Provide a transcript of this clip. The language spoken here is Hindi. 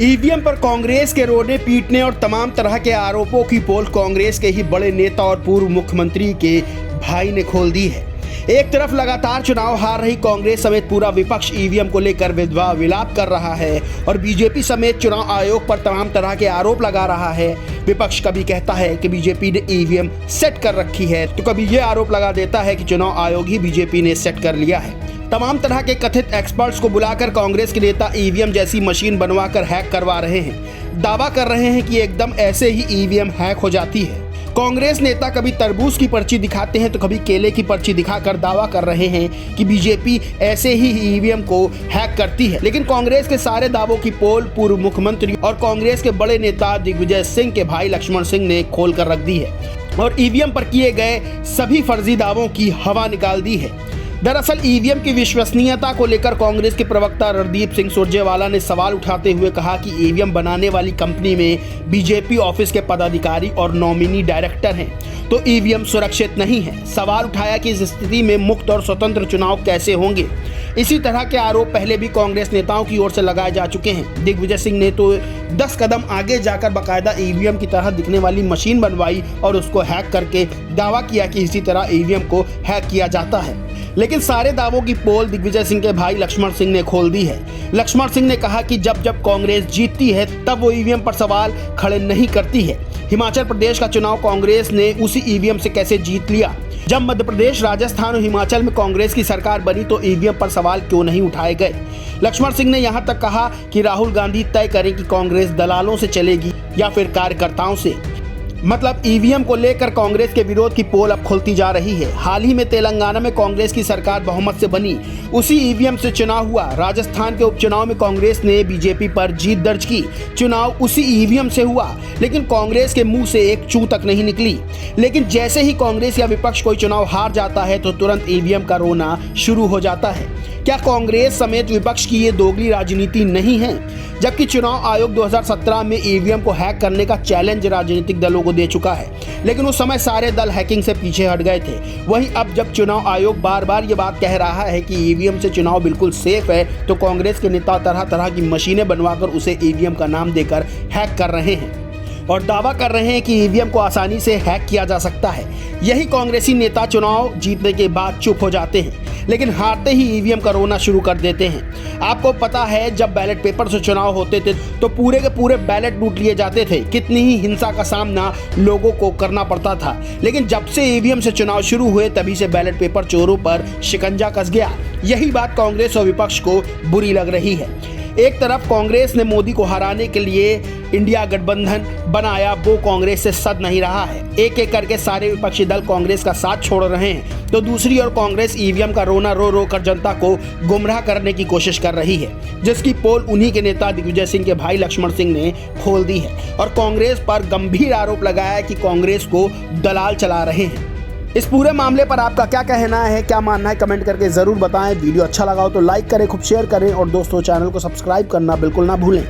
ईवीएम पर कांग्रेस के रोने पीटने और तमाम तरह के आरोपों की पोल कांग्रेस के ही बड़े नेता और पूर्व मुख्यमंत्री के भाई ने खोल दी है। एक तरफ लगातार चुनाव हार रही कांग्रेस समेत पूरा विपक्ष ईवीएम को लेकर विधवा विलाप कर रहा है और बीजेपी समेत चुनाव आयोग पर तमाम तरह के आरोप लगा रहा है। विपक्ष कभी कहता है कि बीजेपी ने ईवीएम सेट कर रखी है, तो कभी ये आरोप लगा देता है कि चुनाव आयोग ही बीजेपी ने सेट कर लिया है। तमाम तरह के कथित एक्सपर्ट्स को बुलाकर कांग्रेस के नेता ईवीएम जैसी मशीन बनवाकर हैक करवा रहे हैं। दावा कर रहे हैं कि एकदम ऐसे ही ईवीएम हैक हो जाती है। कांग्रेस नेता कभी तरबूज की पर्ची दिखाते हैं तो कभी केले की पर्ची दिखाकर दावा कर रहे हैं कि बीजेपी ऐसे ही ईवीएम को हैक करती है। लेकिन कांग्रेस के सारे दावों की पोल पूर्व मुख्यमंत्री और कांग्रेस के बड़े नेता दिग्विजय सिंह के भाई लक्ष्मण सिंह ने खोल कर रख दी है और ईवीएम पर किए गए सभी फर्जी दावों की हवा निकाल दी है। दरअसल ईवीएम की विश्वसनीयता को लेकर कांग्रेस के प्रवक्ता रणदीप सिंह सुरजेवाला ने सवाल उठाते हुए कहा कि ईवीएम बनाने वाली कंपनी में बीजेपी ऑफिस के पदाधिकारी और नॉमिनी डायरेक्टर हैं, तो ईवीएम सुरक्षित नहीं है। सवाल उठाया कि इस स्थिति में मुक्त और स्वतंत्र चुनाव कैसे होंगे। इसी तरह के आरोप पहले भी कांग्रेस नेताओं की ओर से लगाए जा चुके हैं। दिग्विजय सिंह ने तो 10 कदम आगे जाकर बाकायदा ईवीएम की तरह दिखने वाली मशीन बनवाई और उसको हैक करके दावा किया कि इसी तरह ईवीएम को हैक किया जाता है। लेकिन सारे दावों की पोल दिग्विजय सिंह के भाई लक्ष्मण सिंह ने खोल दी है। लक्ष्मण सिंह ने कहा कि जब कांग्रेस जीतती है तब वो ईवीएम पर सवाल खड़े नहीं करती है। हिमाचल प्रदेश का चुनाव कांग्रेस ने उसी ईवीएम से कैसे जीत लिया। जब मध्य प्रदेश, राजस्थान और हिमाचल में कांग्रेस की सरकार बनी तो ईवीएम पर सवाल क्यों नहीं उठाए गए। लक्ष्मण सिंह ने यहां तक कहा कि राहुल गांधी तय करें कि कांग्रेस दलालों से चलेगी या फिर कार्यकर्ताओं से। मतलब ईवीएम को लेकर कांग्रेस के विरोध की पोल अब खुलती जा रही है। हाल ही में तेलंगाना में कांग्रेस की सरकार बहुमत से बनी, उसी ईवीएम से चुनाव हुआ। राजस्थान के उपचुनाव में कांग्रेस ने बीजेपी पर जीत दर्ज की, चुनाव उसी ईवीएम से हुआ, लेकिन कांग्रेस के मुंह से एक चू तक नहीं निकली। लेकिन जैसे ही कांग्रेस या विपक्ष कोई चुनाव हार जाता है तो तुरंत ईवीएम का रोना शुरू हो जाता है। क्या कांग्रेस समेत विपक्ष की ये दोगली राजनीति नहीं है? जबकि चुनाव आयोग 2017 में ईवीएम को हैक करने का चैलेंज राजनीतिक दलों को दे चुका है, लेकिन उस समय सारे दल हैकिंग से पीछे हट गए थे। वहीं अब जब चुनाव आयोग बार बार ये बात कह रहा है कि ईवीएम से चुनाव बिल्कुल सेफ है, तो कांग्रेस के नेता तरह तरह की मशीनें बनवाकर उसे ईवीएम का नाम देकर हैक कर रहे हैं और दावा कर रहे हैं कि ईवीएम को आसानी से हैक किया जा सकता है। यही कांग्रेसी नेता चुनाव जीतने के बाद चुप हो जाते हैं, लेकिन हारते ही ईवीएम का रोना शुरू कर देते हैं। आपको पता है, जब बैलेट पेपर से चुनाव होते थे तो पूरे के पूरे बैलेट लूट लिए जाते थे। कितनी ही हिंसा का सामना लोगों को करना पड़ता था। लेकिन जब से ईवीएम से चुनाव शुरू हुए तभी से बैलेट पेपर चोरों पर शिकंजा कस गया। यही बात कांग्रेस और विपक्ष को बुरी लग रही है। एक तरफ कांग्रेस ने मोदी को हराने के लिए इंडिया गठबंधन बनाया, वो कांग्रेस से सद नहीं रहा है। एक एक करके सारे विपक्षी दल कांग्रेस का साथ छोड़ रहे हैं, तो दूसरी ओर कांग्रेस ईवीएम का रोना रो रो कर जनता को गुमराह करने की कोशिश कर रही है, जिसकी पोल उन्हीं के नेता दिग्विजय सिंह के भाई लक्ष्मण सिंह ने खोल दी है और कांग्रेस पर गंभीर आरोप लगाया कि कांग्रेस को दलाल चला रहे हैं। इस पूरे मामले पर आपका क्या कहना है, क्या मानना है, कमेंट करके जरूर बताएं। वीडियो अच्छा लगा हो तो लाइक करें, खूब शेयर करें और दोस्तों चैनल को सब्सक्राइब करना बिल्कुल ना भूलें।